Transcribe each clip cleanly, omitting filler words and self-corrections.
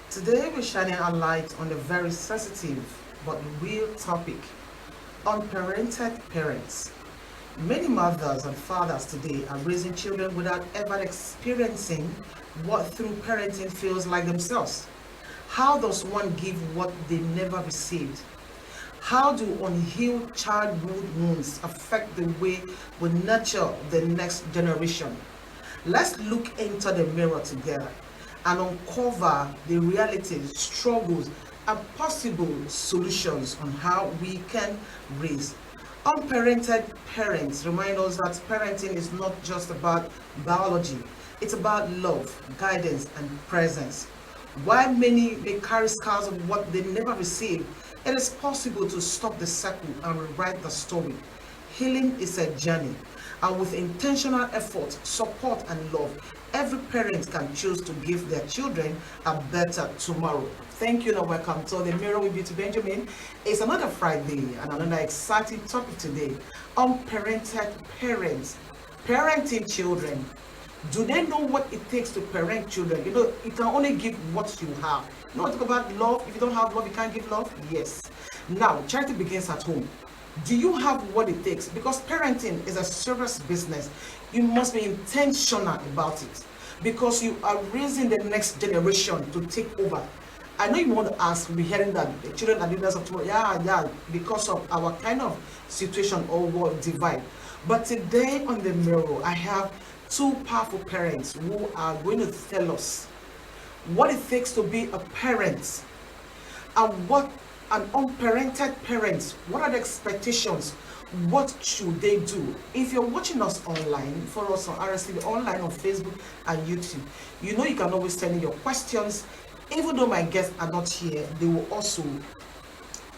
Today we're shining a light on a very sensitive but real topic, unparented parents. Many mothers and fathers today are raising children without ever experiencing what true parenting feels like themselves. How does one give what they never received? How do unhealed childhood wounds affect the way we nurture the next generation? Let's look into the mirror together and uncover the realities, struggles, and possible solutions on how we can raise. Unparented parents remind us that parenting is not just about biology, it's about love, guidance, and presence. While many may carry scars of what they never received, it is possible to stop the cycle and rewrite the story. Healing is a journey, and with intentional effort, support, and love, every parent can choose to give their children a better tomorrow. Thank you and welcome to The Mirror with Beauty Benjamin. It's another Friday and another exciting topic today. Unparented parents, parenting children. Do they know what it takes to parent children? You know, you can only give what you have. You know, talk about love. If you don't have love, you can't give love. Yes. Now, charity begins at home. Do you have what it takes? Because parenting is a serious business. You must be intentional about it because you are raising the next generation to take over. I know you want to ask, we're hearing that the children are leaders of tomorrow. Yeah, because of our kind of situation or world divide. But today on The Mirror, I have two powerful parents who are going to tell us what it takes to be a parent and what an unparented parent, what are the expectations, what should they do. If you're watching us online, follow us on RSTV online on Facebook and YouTube. You know you can always send in your questions. Even though my guests are not here, they will also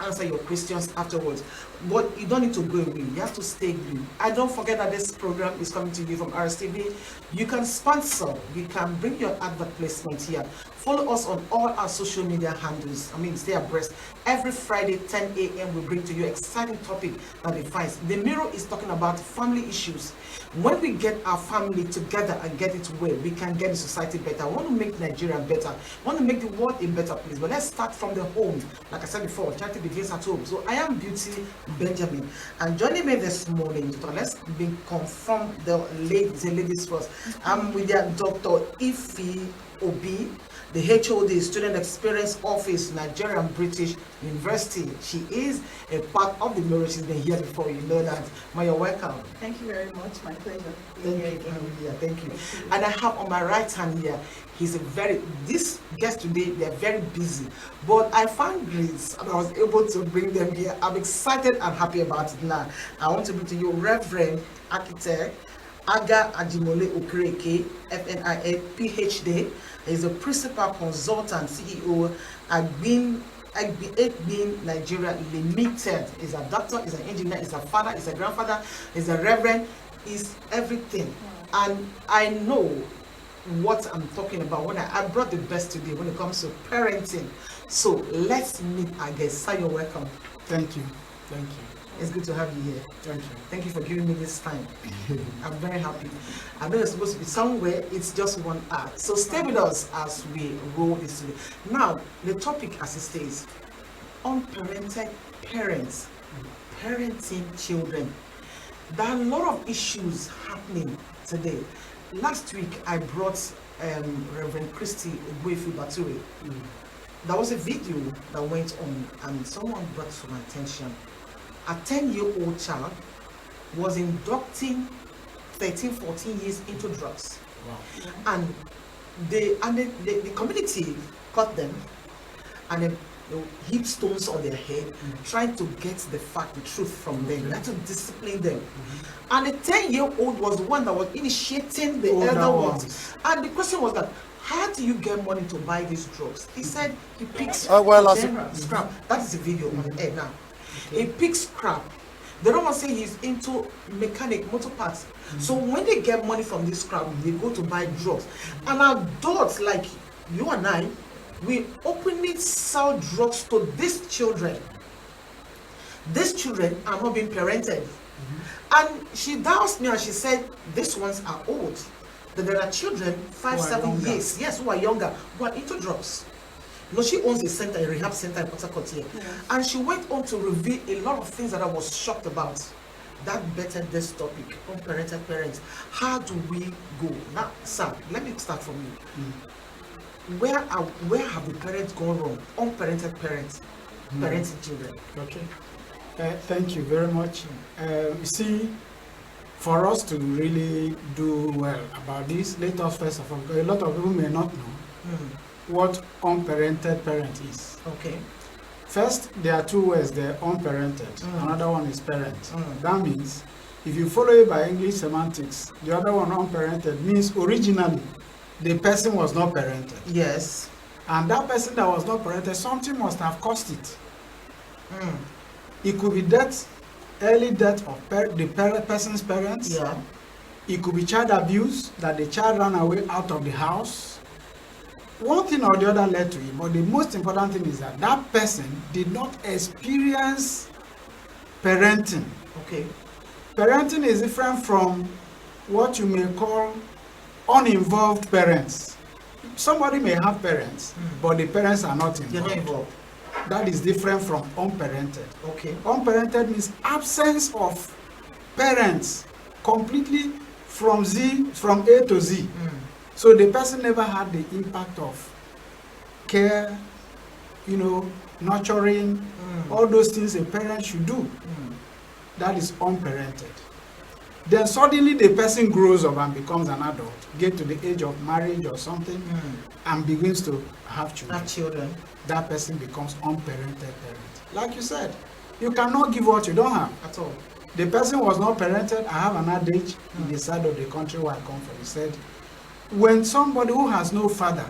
answer your questions afterwards. But you don't need to go away. You have to stay glued. And don't forget that this program is coming to you from RSTV. You can sponsor. You can bring your advert placement here. Follow us on all our social media handles. Stay abreast. Every Friday, 10 a.m., we bring to you exciting topic that defines. The Mirror is talking about family issues. When we get our family together and get it well, we can get the society better. We want to make Nigeria better. We want to make the world a better place. But let's start from the home. Like I said before, charity begins at home. So I am Beauty Benjamin. And joining me this morning, let's confirm the ladies first. I'm with Dr. Ife Obi, the HOD, Student Experience Office, Nigerian British University. She is a part of the Mirror. She's been here before, you know that. Ma, you're welcome. Thank you very much. My pleasure. Thank you. And I have on my right hand here, this guest today, they're very busy. But I found grace and I was able to bring them here. I'm excited and happy about it now. I want to bring to you Reverend Architect AGHA-EJIMOLE OKEREKE, FNIA, PhD. He's a principal consultant, CEO at AGEBIN Nigeria Limited. He's a doctor, he's an engineer, he's a father, he's a grandfather, he's a reverend, he's everything. And I know what I'm talking about when I brought the best today when it comes to parenting. So let's meet our guest. Sir, you're welcome. Thank you. It's good to have you here. Thank you. Thank you for giving me this time. I'm very happy. I know it's supposed to be somewhere, it's just 1 hour. So stay with us as we roll this today. Now, the topic as it states, unparented parents, parenting children. There are a lot of issues happening today. Last week, I brought Reverend Christy Bature. There was a video that went on and someone brought to my attention. A 10-year-old child was inducting 13, 14 years into drugs. Wow. And the community caught them and then they heaped stones on their head, trying to get the truth from them. They had to discipline them. And the 10-year-old was the one that was initiating the elder ones. And the question was that, how do you get money to buy these drugs? He said he picks scrap. That is the video on the air now. He picks scrap. The other one say he's into motor parts. So when they get money from this scrap, they go to buy drugs. And adults like you and I, we openly sell drugs to these children. These children are not being parented. And she doused me and she said, these ones are old. That there are children, 5, 7 years, yes, who are younger, who are into drugs. No, she owns a center, a rehab center in Port Harcourt here. Yeah. And she went on to reveal a lot of things that I was shocked about. That bettered this topic, unparented parents. How do we go? Now, sir, let me start from you. Where have the parents gone wrong? Unparented parents, parenting children. Okay. Thank you very much. You see, for us to really do well about this, let us first of all, a lot of people may not know what unparented parent is. Okay. First, there are two words there, unparented. Another one is parent. That means, if you follow it by English semantics, the other one, unparented, means originally the person was not parented. Yes. And that person that was not parented, something must have caused it. It could be death, early death of the person's parents. Yeah. It could be child abuse, that the child ran away out of the house. One thing or the other led to it, but the most important thing is that that person did not experience parenting. Okay. Parenting is different from what you may call uninvolved parents. Somebody may have parents, but the parents are not involved. You're not involved. That is different from unparented. Okay. Unparented means absence of parents completely from A to Z. So the person never had the impact of care, nurturing, all those things a parent should do. That is unparented. Then suddenly the person grows up and becomes an adult, get to the age of marriage or something, and begins to have children. Have children. That person becomes unparented parent. Like you said, you cannot give what you don't have. At all. The person was not parented. I have an adage in the side of the country where I come from. He said, when somebody who has no father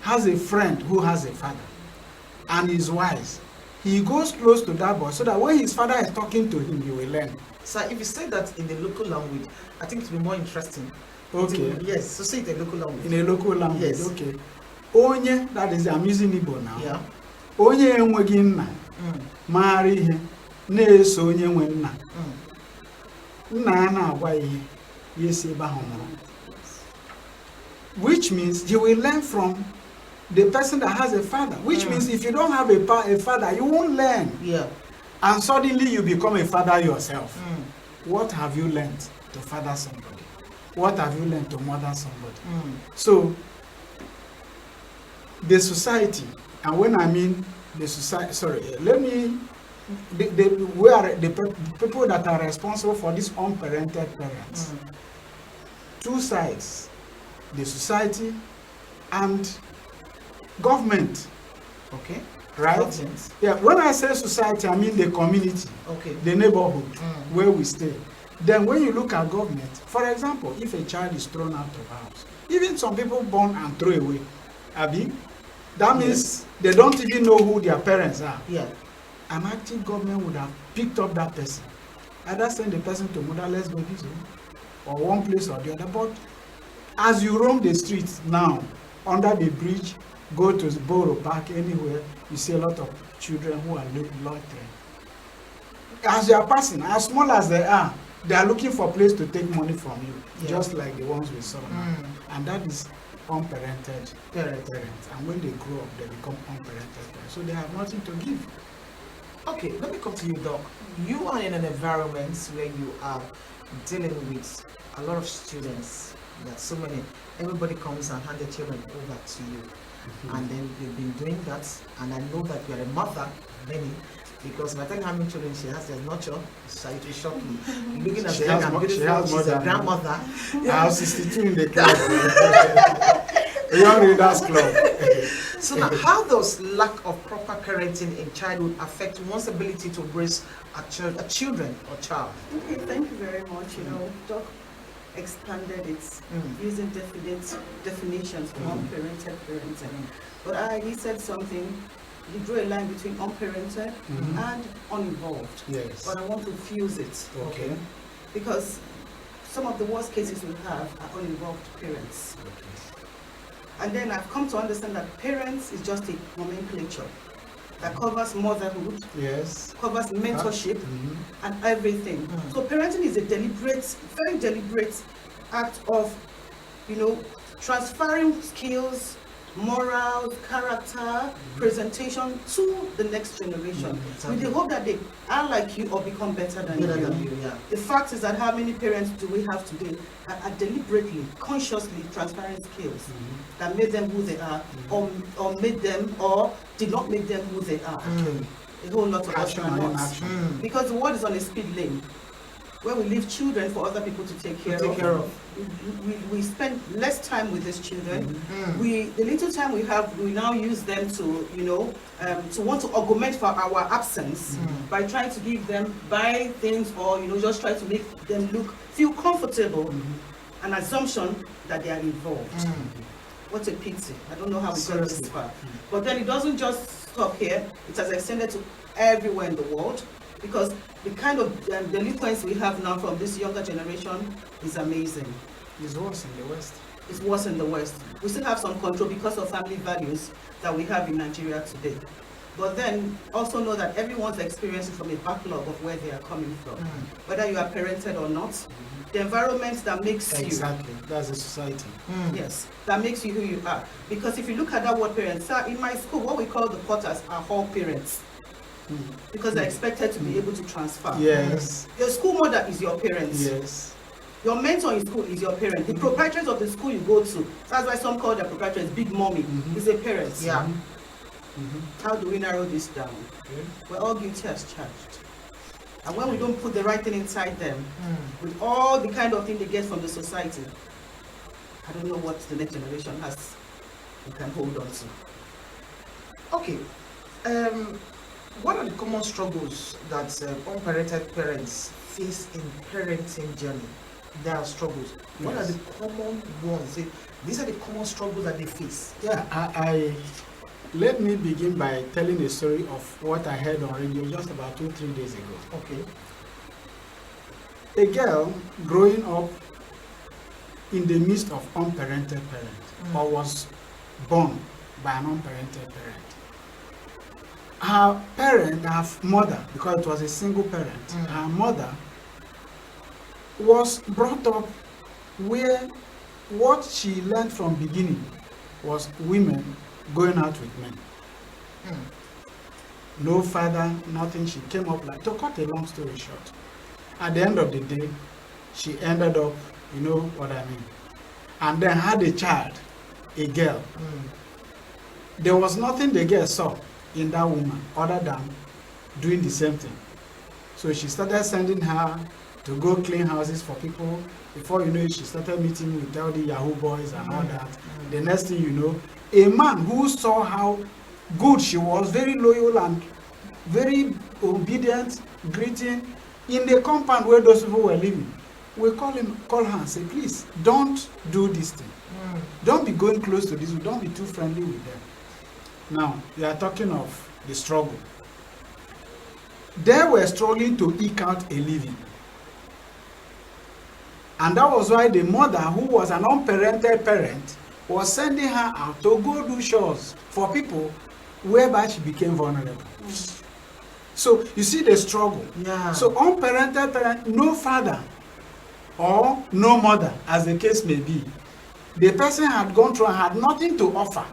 has a friend who has a father and is wise, he goes close to that boy so that when his father is talking to him, he will learn. Sir, if you say that in the local language, I think it will be more interesting. Okay. Yes, so say it in local language. In a local language, Yes. okay. Onye, that is, I'm using Igbo now. Yeah. Onye enweghị nna, maara ihe, na-eso onye nwe nna. Nna ya na-agwa ihe, ya esi ebe ahụ nọrọ. Which means he will learn from the person that has a father. Which means if you don't have a father, you won't learn. Yeah. And suddenly you become a father yourself. What have you learned to father somebody? What have you learned to mother somebody? So, the society, and when I mean the society, sorry, let me, the people that are responsible for these unparented parents, two sides, the society and government. Okay. Right? Government. Yeah, when I say society, I mean the community, Okay. the neighborhood where we stay. Then when you look at government, for example, if a child is thrown out of house, even some people born and throw away, Abi, that means they don't even know who their parents are. Yeah. An active government would have picked up that person, either send the person to motherless babies or one place or the other. But as you roam the streets now, under the bridge, go to the Borough Park, anywhere, you see a lot of children who are loitering. As you are passing, as small as they are looking for a place to take money from you, just like the ones we saw now. And that is unparented parents. And when they grow up, they become unparented parents. So they have nothing to give. Okay, let me come to you, Doc. You are in an environment where you are dealing with a lot of students. That everybody comes and hand their children over to you. And then you've been doing that, and I know that you are a mother, many, because by the time how many children she has, there's nurture, so it will shock me. Looking at her and beautiful, she's a grandmother. I have 62 in the club. Young Readers Club. So now, how does lack of proper parenting in childhood affect one's ability to raise a children or child? Okay, thank you very much. Doc expanded its using definitions for unparented parenting. But he said something, he drew a line between unparented and uninvolved. Yes. But I want to fuse it. Okay. Because some of the worst cases we have are uninvolved parents. Okay. And then I've come to understand that parents is just a nomenclature that covers motherhood, Yes. covers mentorship, and everything. So parenting is a very deliberate act of, transferring skills, morals, character, presentation to the next generation. Exactly. With the hope that they are like you or become better than Better you. than you, yeah. The fact is that how many parents do we have today that are deliberately, consciously transparent skills that made them who they are, or made them, or did not make them who they are. A whole lot of us Action and cannot. inaction. Because the world is on a speed lane, where we leave children for other people to take care of. We spend less time with these children. The little time we have, we now use them to, to want to augment for our absence by trying to give them, buy things, or just try to make them feel comfortable. An assumption that they are involved. What a pity. I don't know how we got this far. But then it doesn't just stop here. It has extended to everywhere in the world, because the kind of delinquency we have now from this younger generation is amazing. It's worse in the West. It's worse in the West. We still have some control because of family values that we have in Nigeria today. But then also know that everyone's experiencing from a backlog of where they are coming from. Whether you are parented or not, the environment that makes you. Exactly, that's a society. Yes, that makes you who you are. Because if you look at that word parents, in my school, what we call the porters are all parents. Because they're expected to be able to transfer. Yes. Your school mother is your parent. Yes. Your mentor in school is your parent. The proprietors of the school you go to, that's why some call their proprietors big mommy, is a parent. Yeah. How do we narrow this down? We're all guilty as charged. And when we don't put the right thing inside them, with all the kind of thing they get from the society, I don't know what the next generation has, we can hold on to. Okay. What are the common struggles that unparented parents face in parenting journey? There are struggles. What are the common ones? These are the common struggles that they face. Yeah, let me begin by telling a story of what I heard on radio just about 2-3 days ago. Okay. A girl growing up in the midst of unparented parents, or was born by an unparented parent. Her mother, because it was a single parent, her mother was brought up where what she learned from beginning was women going out with men. No father, nothing. She came up like, to cut a long story short, at the end of the day, she ended up, you know what I mean, and then had a child, a girl. There was nothing the girl saw in that woman other than doing the same thing. So she started sending her to go clean houses for people. Before you know it, she started meeting with all the Yahoo boys and all that. The next thing you know, a man who saw how good she was, very loyal and very obedient, greeting, in the compound where those people were living, we call her and say, please, don't do this thing. Don't be going close to this, don't be too friendly with them. Now, we are talking of the struggle. They were struggling to eke out a living. And that was why the mother, who was an unparented parent, was sending her out to go do chores for people whereby she became vulnerable. So you see the struggle. Yeah. So unparented parent, no father or no mother, as the case may be, the person had gone through and had nothing to offer.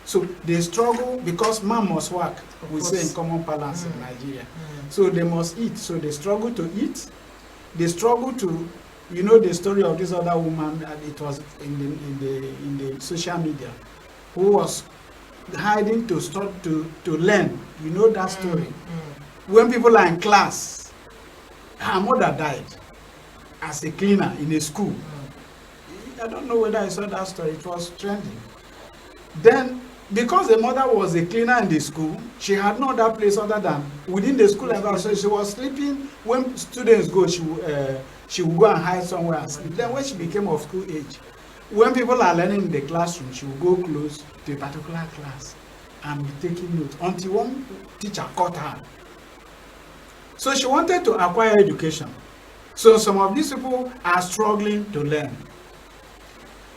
So they struggle because man must work, we say in common parlance in Nigeria. So they must eat. So they struggle to eat. They struggle to, you know, the story of this other woman. It was in the social media, who was hiding to start to learn. You know that story. When people are in class, her mother died as a cleaner in a school. I don't know whether I saw that story. It was trending. Then, because the mother was a cleaner in the school, she had no other place other than within the school environment. So she was sleeping when students go. She would go and hide somewhere and sleep. Then when she became of school age, when people are learning in the classroom, she would go close to a particular class and be taking notes until one teacher caught her. So she wanted to acquire education. So some of these people are struggling to learn.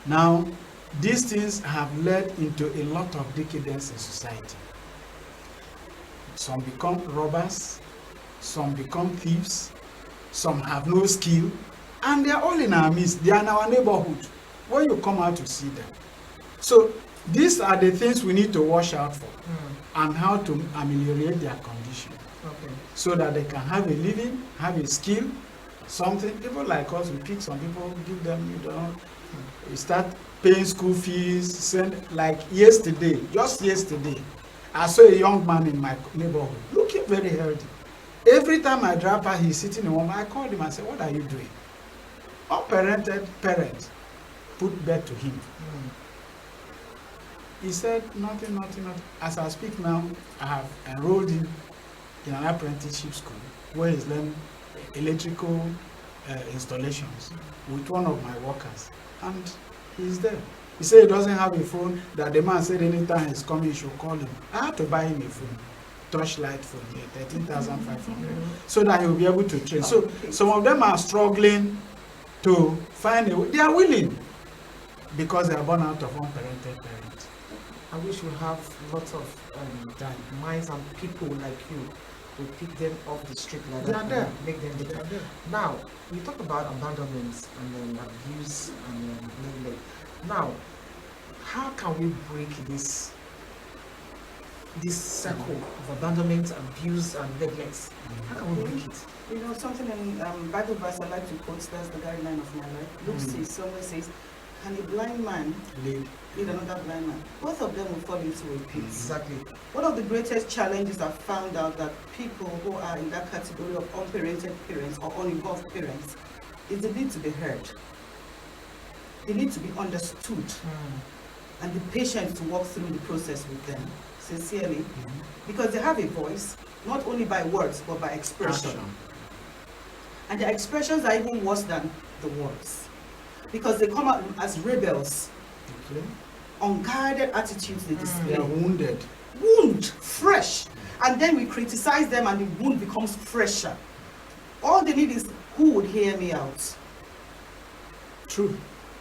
Now, these things have led into a lot of decadence in society. Some become robbers, some become thieves, some have no skill, and they are all in our midst. They are in our neighborhood. When you come out to see them, So these are the things we need to watch out for and how to ameliorate their condition. Okay. So that they can have a living, have a skill, something. People like us, we pick some people, give them, we start paying school fees, send, like yesterday, just yesterday, I saw a young man in my neighborhood, looking very healthy. Every time I drive by, he's sitting in home, I called him and said, what are you doing? Unparented parents put bed to him. He said, nothing. As I speak now, I have enrolled him in an apprenticeship school where he's learning electrical installations with one of my workers. And he's there. He said he doesn't have a phone, that the man said anytime he's coming, he should call him. I had to buy him a phone, touchlight phone here, 13,500, so that he will be able to train. So some of them are struggling to find a way. They are willing because they are born out of unparented parents. I wish we have lots of minds and people like you to pick them off the street like that and make them better. Now, we talk about abandonment and then abuse and neglect. Now, how can we break this circle of abandonment, abuse, and neglect? How can we break it? You know, something in Bible verse I like to quote, that's the guideline of my life. Luke says, somewhere says, can a blind man lead another blind man? Both of them will fall into a pit. Exactly. One of the greatest challenges I've found out that people who are in that category of unparented parents or uninvolved parents is the need to be heard. They need to be understood and the patience to walk through the process with them, sincerely, because they have a voice, not only by words, but by expression. And their expressions are even worse than the words, because they come out as rebels. Unguided attitudes they display. They are wounded. Wound, fresh. And then we criticize them and the wound becomes fresher. All they need is, who would hear me out? True.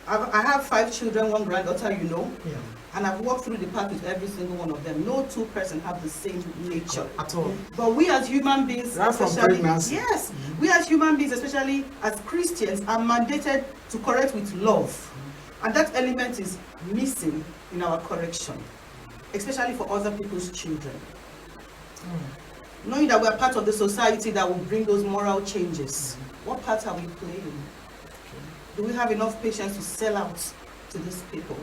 I have 5 children, 1 granddaughter, you know. Yeah. And I've walked through the path with every single one of them. No 2 persons have the same nature At all. But we as human beings, Right from especially, pregnancy. yes, we as human beings, especially as Christians, are mandated to correct with love. And that element is missing in our correction, especially for other people's children. Knowing that we are part of the society that will bring those moral changes. What part are we playing? Do we have enough patience to sell out to these people?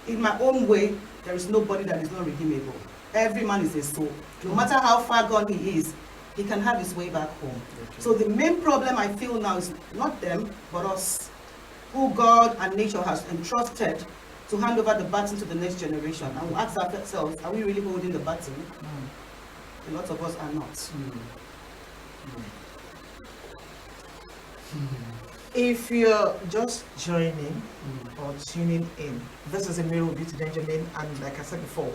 In my own way, there is nobody that is not redeemable. Every man is a soul. No matter how far gone he is, he can have his way back home. So the main problem I feel now is not them, but us, who God and nature has entrusted to hand over the baton to the next generation. And we ask ourselves, are we really holding the baton? A lot of us are not. If you're just joining or tuning in, this is a Mirror with Beauty Benjamin, and like I said before,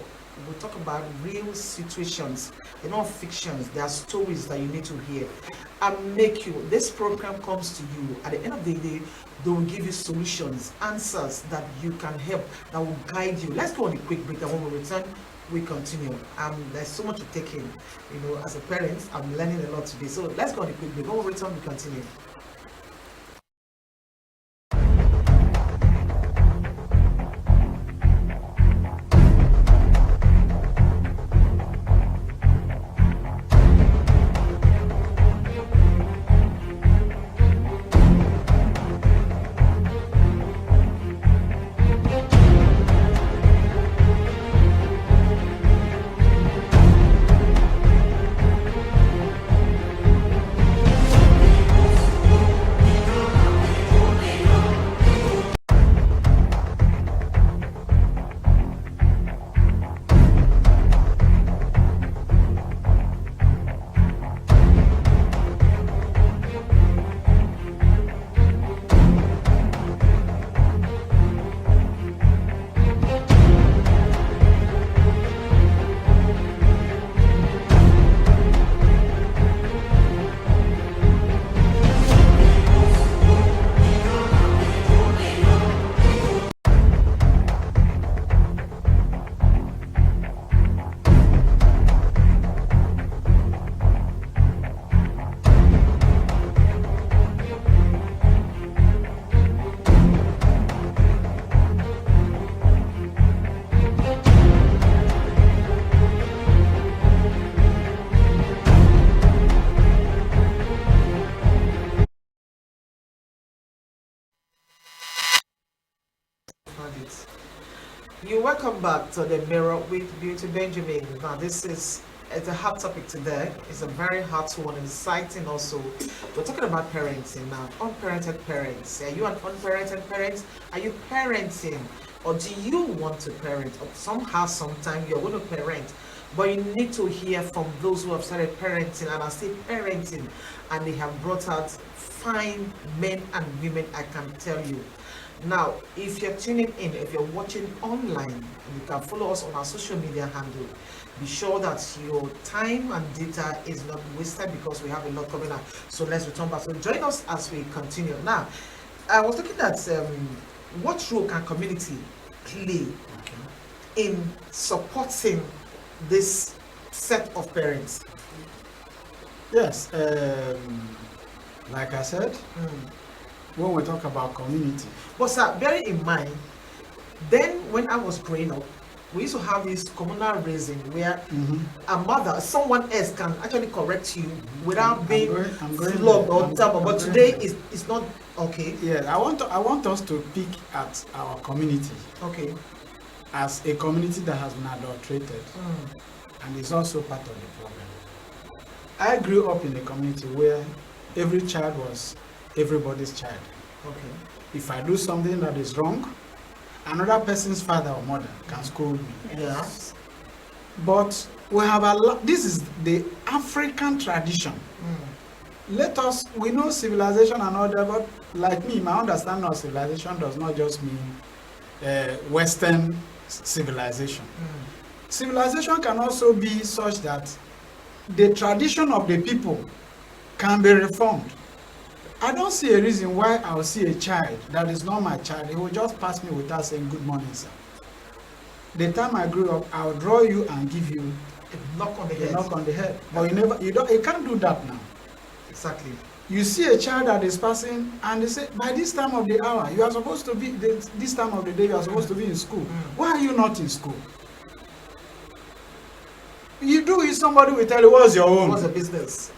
we talk about real situations. They're not fictions, they are stories that you need to hear and make you. This program comes to you at the end of the day. They will give you solutions, answers that you can help, that will guide you. Let's go on a quick break, and when we return, we continue. There's so much to take in. You know, as a parent, I'm learning a lot today. So let's go on a quick break. When we return, we continue. found it. You welcome back to the Mirror with Beauty Benjamin. Now it's a hot topic today. It's a very hot one, exciting also. We're talking about parenting now. Unparented parents. Are you an unparented parent? Are you parenting? Or do you want to parent? Or somehow, sometime you're going to parent. But you need to hear from those who have started parenting and are still parenting. And they have brought out fine men and women, I can tell you. Now, if you're tuning in, if you're watching online, you can follow us on our social media handle. Be sure that your time and data is not wasted because we have a lot coming up. So let's return back. So join us as we continue. Now, I was looking at what role can community play in supporting this set of parents? Yes, like I said, when we talk about community. But sir, bearing in mind, then when I was growing up, we used to have this communal raising where a mother, someone else can actually correct you without being flogged or double. But today it's not okay. Yeah, I want us to pick at our community. Okay. As a community that has been adulterated, and is also part of the problem. I grew up in a community where every child was everybody's child. Okay. If I do something that is wrong, another person's father or mother can scold me. Yes. But we have this is the African tradition. We know civilization and all that, but like me, my understanding of civilization does not just mean Western civilization. Civilization can also be such that the tradition of the people can be reformed. I don't see a reason why I will see a child that is not my child. He will just pass me without saying good morning, sir. The time I grew up, I will draw you and give you A knock on the head. a knock on the head. But you can't do that now. Exactly. You see a child that is passing and they say, by this time of the hour, you are supposed to be, this time of the day, you are supposed to be in school. Why are you not in school? You do it, somebody will tell you, what's your own? What's the business?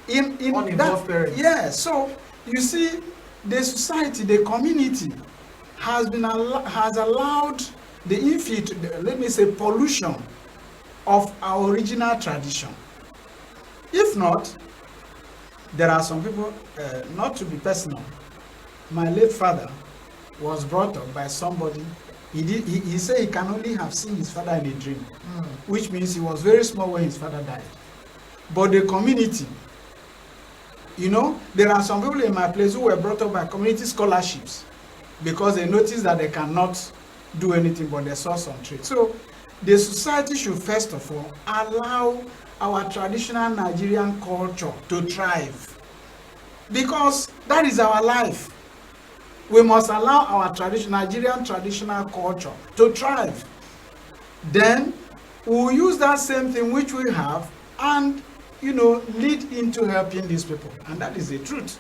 In Uninvolved parents. Yeah, so you see, the society, the community has allowed the pollution of our original tradition. If not, there are some people, not to be personal, my late father was brought up by somebody. He said he can only have seen his father in a dream, which means he was very small when his father died. But the community, there are some people in my place who were brought up by community scholarships because they noticed that they cannot do anything but they saw some trade. So the society should first of all allow our traditional Nigerian culture to thrive, because that is our life. We must allow our Nigerian traditional culture to thrive. Then we'll use that same thing which we have and lead into helping these people. And that is the truth.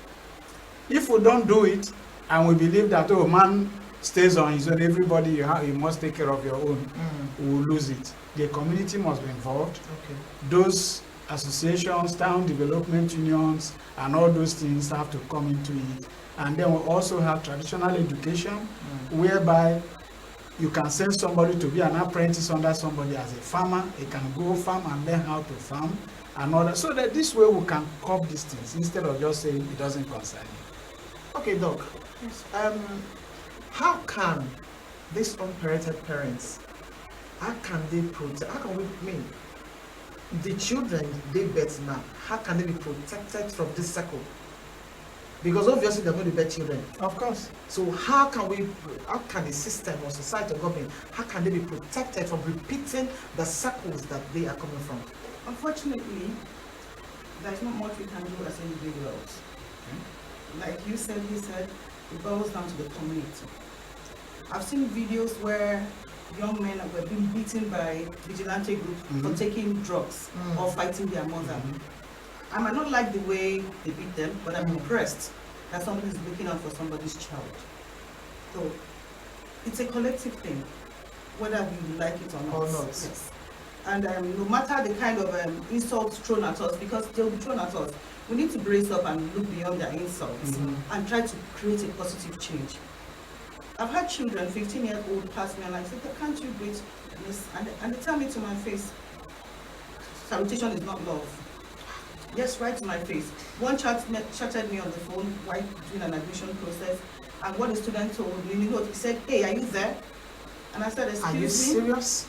If we don't do it and we believe that, oh, man stays on his own, everybody you must take care of your own, we will lose it. The community must be involved. Okay. Those associations, town development unions, and all those things have to come into it. And then we also have traditional education, whereby you can send somebody to be an apprentice under somebody as a farmer. He can go farm and learn how to farm and all that. So that this way we can curb these things instead of just saying it doesn't concern you. Okay, Doc. Yes. How can these unparented parents, how can we, the children they birth now, how can they be protected from this cycle? Because obviously they're going to bear children. Of course. So how can the system or society or government, how can they be protected from repeating the cycles that they are coming from? Unfortunately, there's not much we can do as individuals. Like you said, it boils down to the community. I've seen videos where young men were being beaten by vigilante groups for taking drugs or fighting their mother. I might not like the way they beat them, but I'm impressed that somebody is looking out for somebody's child. So it's a collective thing, whether we like it or not. Yes. And no matter the kind of insults thrown at us, because they'll be thrown at us, we need to brace up and look beyond their insults and try to create a positive change. I've had children, 15-year-old, pass me and I said, can't you greet Miss? And they tell me to my face, salutation is not love. Yes, right to my face. One chatted me on the phone while doing an admission process, and what the student told me, he said, hey, are you there? And I said, excuse me. Are you serious?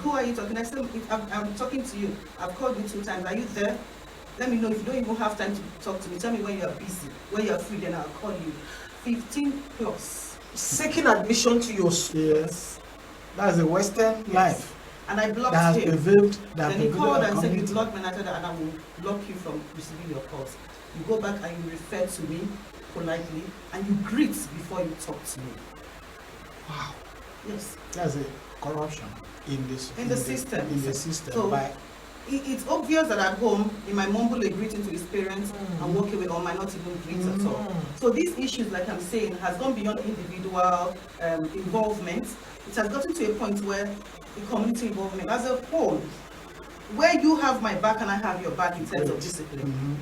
Who are you talking? I said, I'm talking to you. I've called you 2 times. Are you there? Let me know. If you don't even have time to talk to me, tell me when you're busy. When you're free, then I'll call you. 15 plus. Seeking admission to your school. Yes. That's the Western life. And I blocked that has him. prevailed. Then he called and said, you blocked me, and I will block you from receiving your calls. You go back and you refer to me politely, and you greet before you talk to me. Wow. Yes. That's a corruption in the system. In the system. So it's obvious that at home, he might mumble a greeting to his parents and walk away, or might not even greet at all. So these issues, like I'm saying, has gone beyond individual involvement. It has gotten to a point where the community involvement as a whole, where you have my back and I have your back in terms of discipline.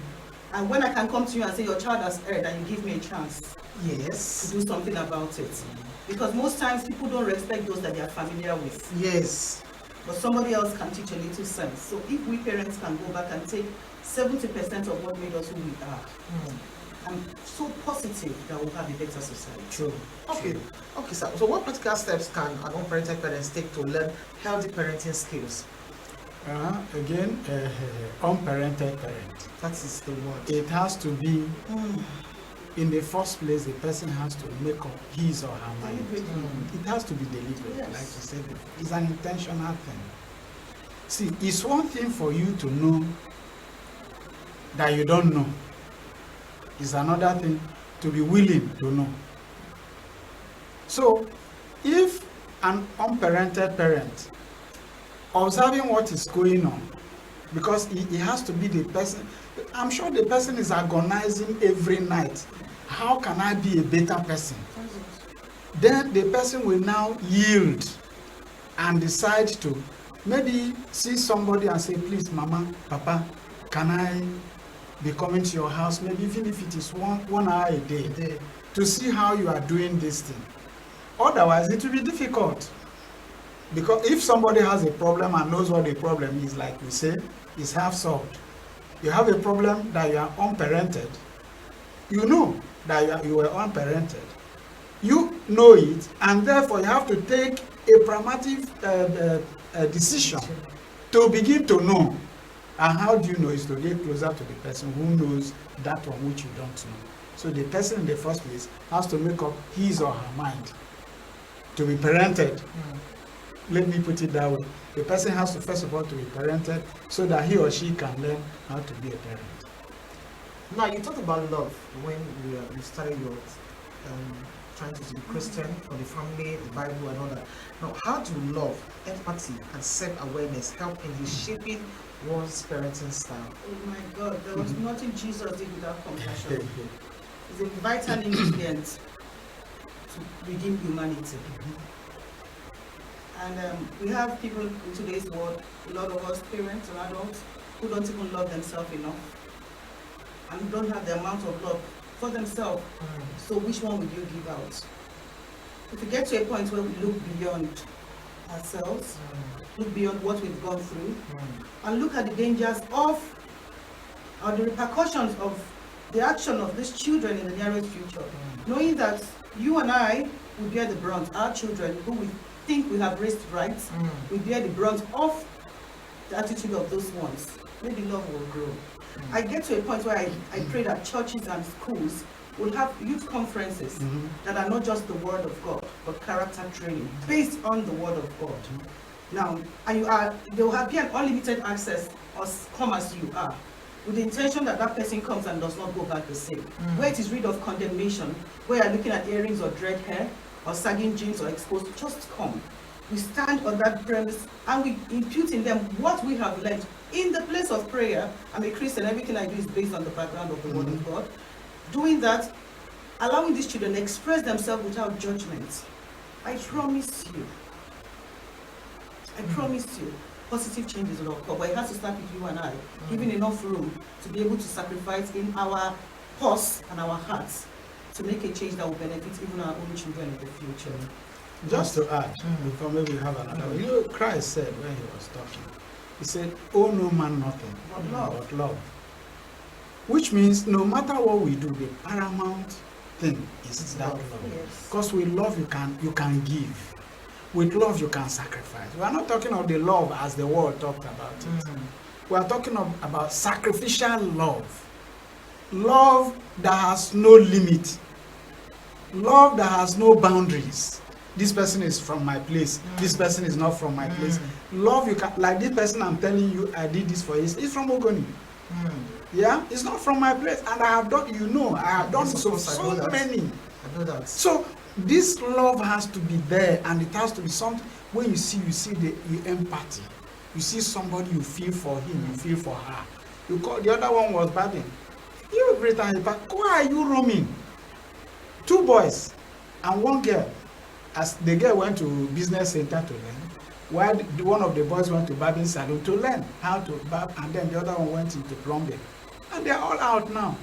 And when I can come to you and say your child has erred and you give me a chance to do something about it. Because most times people don't respect those that they are familiar with. Yes. But somebody else can teach a little sense. So if we parents can go back and take 70% of what made us who we are, I'm so positive that we'll have a better society. True. Okay. Okay, sir. So what practical steps can an unparented parents take to learn healthy parenting skills? Again, unparented parent. That is the word. It has to be, in the first place, the person has to make up his or her mind. It has to be deliberate, like you said before. It's an intentional thing. See, it's one thing for you to know that you don't know. It's another thing to be willing to know. So, if an unparented parent observing what is going on, because he has to be the person, I'm sure the person is agonizing every night. How can I be a better person? Then the person will now yield and decide to maybe see somebody and say, please, Mama, Papa, can I be coming to your house, maybe even if it is one hour a day, to see how you are doing this thing. Otherwise, it will be difficult. Because if somebody has a problem and knows what the problem is, like we say, is half solved. You have a problem that you are unparented. You know that you were unparented. You know it, and therefore you have to take a pragmatic decision to begin to know. And how do you know? Is to get closer to the person who knows that one which you don't know. So the person in the first place has to make up his or her mind to be parented. Let me put it that way. The person has to first of all to be parented so that he or she can learn how to be a parent. Now, you talked about love when you started your trying to be Christian for the family, the Bible, and all that. Now, how do love, empathy, and self-awareness help in shaping one's parenting style? Oh my God, there was nothing Jesus did without compassion. It's a vital ingredient to redeem humanity. And we have people in today's world, a lot of us parents and adults, who don't even love themselves enough and don't have the amount of love for themselves. So which one would you give out? If we get to a point where we look beyond ourselves, look beyond what we've gone through, and look at the dangers of, or the repercussions of the action of these children in the nearest future, knowing that you and I will bear the brunt, our children who we think we have raised right, we bear the brunt of the attitude of those ones. Maybe love will grow. I get to a point where I pray that churches and schools will have youth conferences that are not just the word of God, but character training based on the word of God. Now, and there will be an unlimited access, or come as you are, with the intention that that person comes and does not go back the same. Where it is rid of condemnation, where you're looking at earrings or dread hair, or sagging jeans or exposed, just come. We stand on that premise and we impute in them what we have learned in the place of prayer. I'm a Christian, everything I do is based on the background of the word of God. Doing that, allowing these children to express themselves without judgment. I promise you, positive changes will occur, but it has to start with you and I, giving enough room to be able to sacrifice in our purse and our hearts to make a change that will benefit even our own children in the future. Just to add, before maybe we have another one. You know, Christ said when he was talking, he said, "Owe no man nothing but love." Which means no matter what we do, the paramount thing is that love. Because with love you can give. With love you can sacrifice. We are not talking of the love as the world talked about it. We are talking about sacrificial love. Love that has no limit. Love that has no boundaries. This person is from my place. This person is not from my place. Love you can, like this person I'm telling you I did this for you. It's from Ogoni. Yeah, it's not from my place, and I have done. I have done so many. I know that. So this love has to be there, and it has to be something. When you see the empathy. You see somebody, you feel for him, you feel for her. You call the other one was babbing. You every time, why are you roaming? 2 boys and 1 girl. As the girl went to business center to learn, while one of the boys went to barbing salon to learn how to barb, and then the other one went into plumbing, and they are all out now.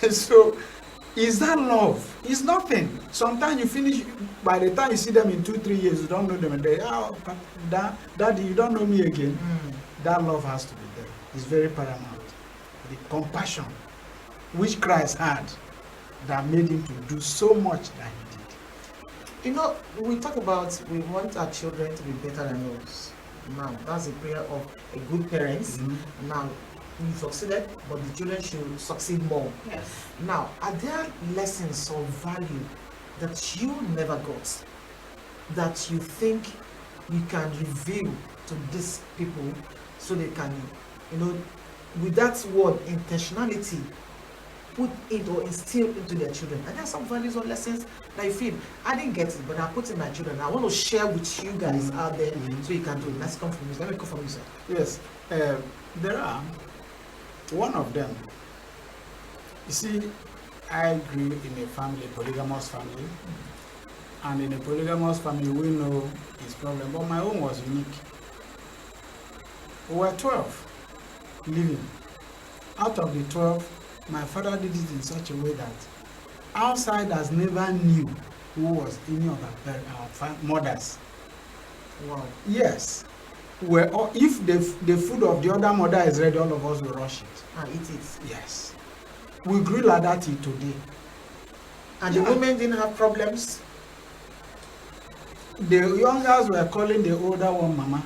So, is that love? It's nothing. Sometimes you finish, by the time you see them in 2-3 years, you don't know them, and they, Daddy, you don't know me again. That love has to be there. It's very paramount. The compassion which Christ had that made him to do so much that he did. You know, we talk about we want our children to be better than us. Now, that's a prayer of a good parents. Now, we succeeded, but the children should succeed more. Yes. Now, are there lessons of value that you never got, that you think you can reveal to these people so they can, with that word intentionality, put it or instill into their children? And there are some values or lessons that you feel, I didn't get it, but I put in my children. I want to share with you guys out there so you can do it. Let's come from you. Let me come from you, sir. Yes, there are. One of them, you see, I grew in a polygamous family, and in a polygamous family we know its problem, but my own was unique. We were 12 living. Out of the 12, my father did it in such a way that outsiders never knew who was any of our mothers. Wow. Yes. If the food of the other mother is ready, all of us will rush it. And eat it. Yes. We grew like that till today. And the women didn't have problems? The youngers were calling the older one mama.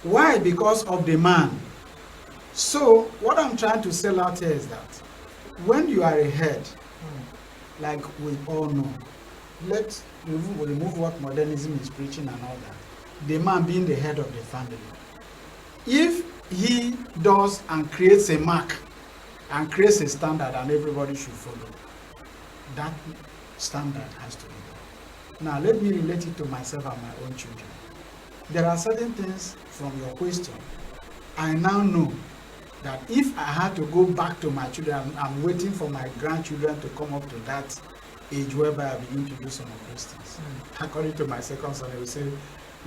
Why? Because of the man. So, what I'm trying to sell out here is that when you are a head, like we all know, let's remove what modernism is preaching and all that. The man being the head of the family. If he does and creates a mark and creates a standard and everybody should follow, that standard has to be there. Now let me relate it to myself and my own children. There are certain things from your question. I now know that if I had to go back to my children, I'm waiting for my grandchildren to come up to that age whereby I begin to do some of those things. According to my second son, he will say,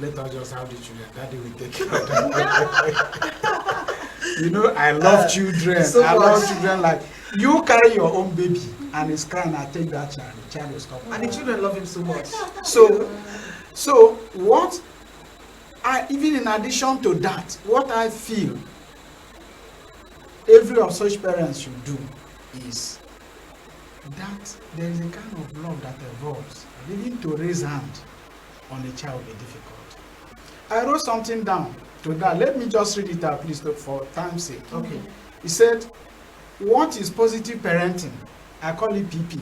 let us just have the children. Daddy will take care of them. I love children. So I love children. Like, you carry your own baby and it's crying, I take that child. The child will stop. And the children love him so much. So what even in addition to that, what I feel every of such parents should do is that there is a kind of love that evolves. Even to raise hand on a child will be difficult. I wrote something down to that. Let me just read it out, please, for time's sake. Okay. He said, what is positive parenting? I call it PP.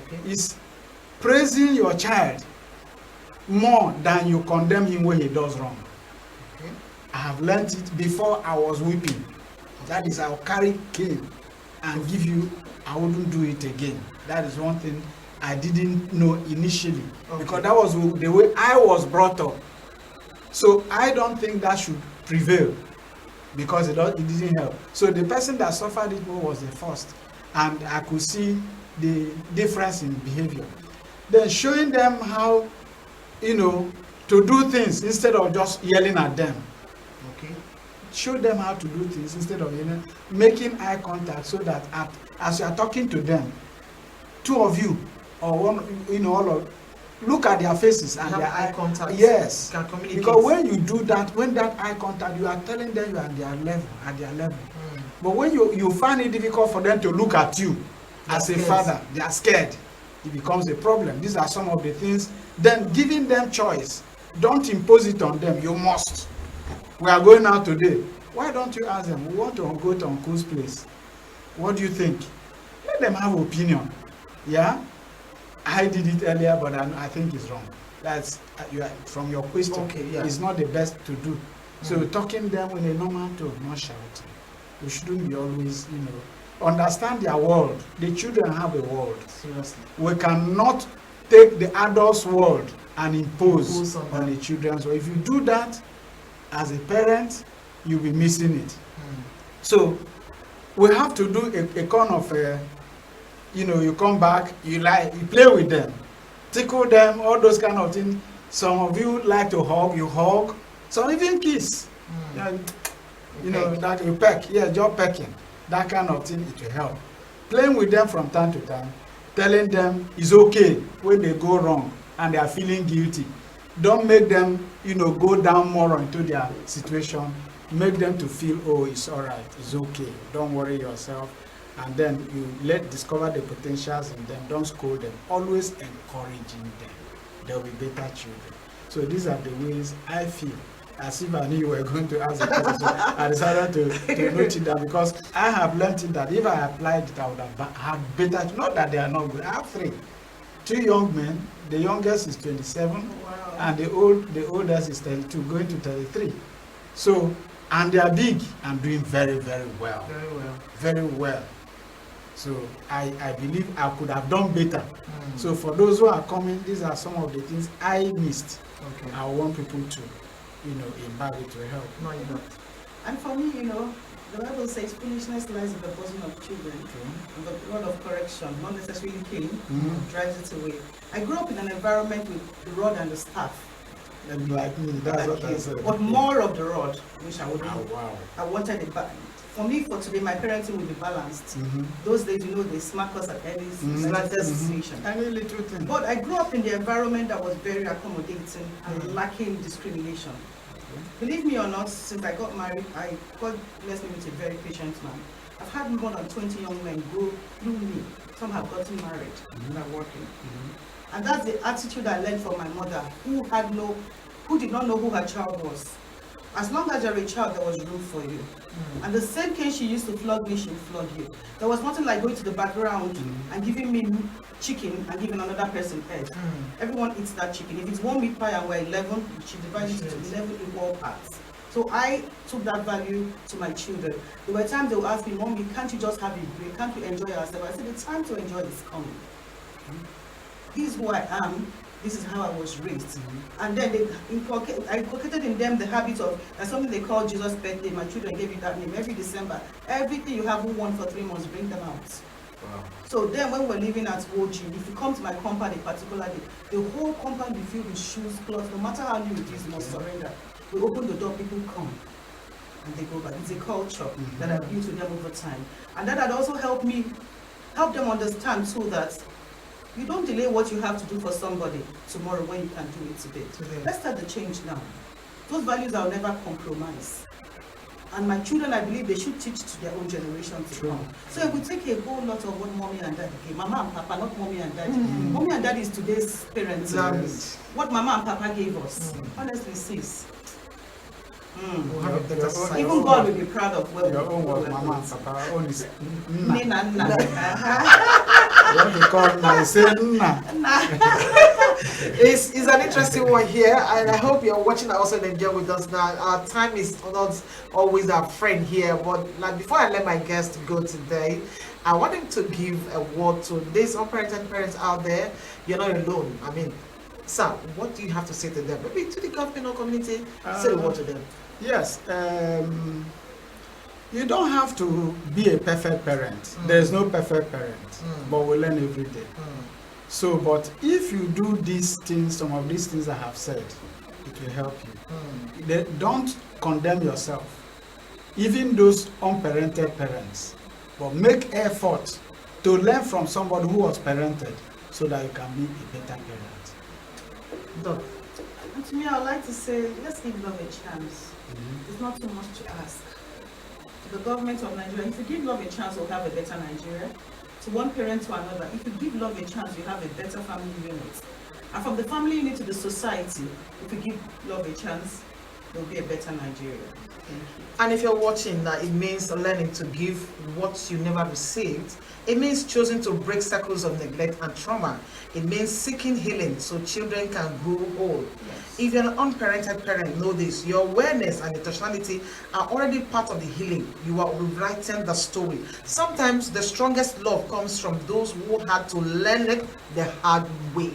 Okay. Is praising your child more than you condemn him when he does wrong. Okay. I have learned it before I was weeping. That is, I'll carry cane and give you, I wouldn't do it again. That is one thing I didn't know initially. Okay. Because that was the way I was brought up. So I don't think that should prevail because it didn't help. So the person that suffered it more was the first. And I could see the difference in behavior. Then showing them how, to do things instead of just yelling at them. Okay. Show them how to do things instead of making eye contact so that as you are talking to them, two of you or one, you know, all of, look at their faces and have their eye contact. Yes, You can communicate. because when you do that, when that eye contact, you are telling them you are at their level. But when you find it difficult for them to look at you as a father, they are scared. It becomes a problem. These are some of the things. Then giving them choice. Don't impose it on them. You must. We are going out today. Why don't you ask them? We want to go to Uncle's place. What do you think? Let them have opinion. Yeah? I did it earlier, but I think it's wrong. That's from your question. Okay, yeah. It's not the best to do. So talking them in a normal tone, not shouting. We shouldn't be always, you know, understand their world. The children have a world. Seriously. We cannot take the adult's world and impose on the children. So if you do that as a parent, you'll be missing it. So we have to do a kind of you know, you come back, you play with them, tickle them, all those kind of things. Some of you like to hug, you hug. Some even kiss. You know, that you peck, just pecking, that kind of thing, it will help. Playing with them from time to time, telling them it's okay when they go wrong and they are feeling guilty. Don't make them, you know, go down more into their situation. Make them to feel, oh, it's all right, it's okay, don't worry yourself. And then you discover the potentials in them, don't scold them, always encouraging them. They'll be better children. So these are the ways I feel. As if I knew you were going to ask a question, so I decided to note it down because I have learned it that if I applied it, I would have better. Not that they are not good. I have 3 young men. The youngest is 27, and the oldest is 32, going to 33. So, and they are big and doing very, very well. Very well. Very well. So I believe I could have done better. So for those who are coming, these are some of the things I missed. Okay. I want people to, you know, embark it to help. No, you're not. And for me, you know, the Bible says foolishness lies in the bosom of children. And the word of correction, not necessarily cane, drives it away. I grew up in an environment with the rod and the staff. And like me, that's what I said. But more of the rod, which I would wow. I wanted it back. For me, for today, my parenting will be balanced. Those days, you know, they smack us at any situation. Any little thing. But I grew up in the environment that was very accommodating and lacking discrimination. Believe me or not, since I got married, God blessed me with a very patient man. I've had more than 20 young men go through me. Some have gotten married and are working. And that's the attitude I learned from my mother, who did not know who her child was. As long as you're a child, there was room for you. And the same cane she used to flog me, she would flog you. There was nothing like going to the background and giving me chicken and giving another person egg. Everyone eats that chicken. If it's 1 meat pie and we're 11, she divides it into 11 equal parts. So I took that value to my children. There were times they would ask me, Mommy, can't you just have a break? Can't you enjoy yourself? I said, the time to enjoy is coming. This is who I am. This is how I was raised. And then I inculcated in them the habit of something they call Jesus' birthday. My children gave it that name. Every December, everything you have won for 3 months, bring them out. Wow. So then when we're living at OG, if you come to my compound a particular day, the whole compound will be filled with shoes, clothes, no matter how new it is, you must surrender. We open the door, people come. And they go back. It's a culture that I've built with them over time. And that had also helped them understand too that you don't delay what you have to do for somebody tomorrow when you can do it today. Let's start the change now. Those values I'll never compromise. And my children, I believe they should teach to their own generation to come. So if we take a whole lot of what mommy and daddy gave, mama and papa, not mommy and daddy. Mommy and daddy is today's parents. What mama and papa gave us, honestly, sis. We'll have a better society. Even God will be proud of where Your own was mama and papa. Our own is Nina. What we call now, say nna. It's an interesting one here, and I hope you're watching and also enjoy with us now. Our time is not always our friend here, but like before I let my guest go today, I want him to give a word to these unparented parents out there. You're not alone. I mean, sir, what do you have to say to them? Maybe to the government or community, say the word to them. Yes. You don't have to be a perfect parent. There's no perfect parent, but we learn every day. So, but if you do these things, some of these things I have said, it will help you. Don't condemn yourself, even those unparented parents, but make effort to learn from somebody who was parented so that you can be a better parent. Doc. And to me, I would like to say, let's give love a chance. It's not too much to ask. To the government of Nigeria, if you give love a chance, we'll have a better Nigeria. To one parent to another, if you give love a chance, you have a better family unit. And from the family unit to the society, if you give love a chance, there'll be a better Nigeria. Thank you. And if you're watching that, it means learning to give what you never received. It means choosing to break cycles of neglect and trauma. It means seeking healing so children can grow whole. Yes. If you're an unparented parent, know this: your awareness and intentionality are already part of the healing. You are rewriting the story. Sometimes the strongest love comes from those who had to learn it the hard way.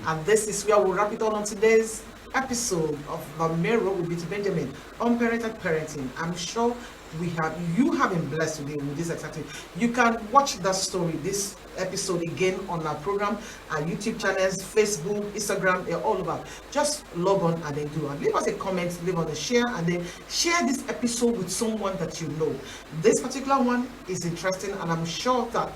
And this is where we'll wrap it on today's episode of The Mirror with Benjamin, Unparented Parenting. I'm sure you have been blessed today with this exciting. You can watch that story, this episode again on our program, our YouTube channels, Facebook, Instagram, they're all over. Just log on and then do it. Leave us a comment, leave us a share, and then share this episode with someone that you know. This particular one is interesting, and I'm sure that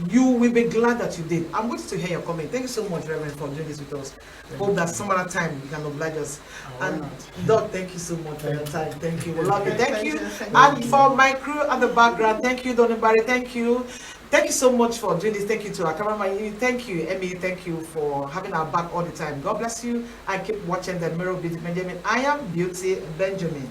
you will be glad that you did. I'm waiting to hear your comment. Thank you so much, Reverend, for doing this with us. Hope that some other time you can oblige us. And Doc, thank you so much for your time. Thank you. We love you. Thank you. And for my crew at the background, thank you, Don Barry. Thank you. Thank you so much for doing this. Thank you to our cameraman. Thank you, Emmy. Thank you for having our back all the time. God bless you. And keep watching The Mirror with Benjamin. I am Beauty Benjamin.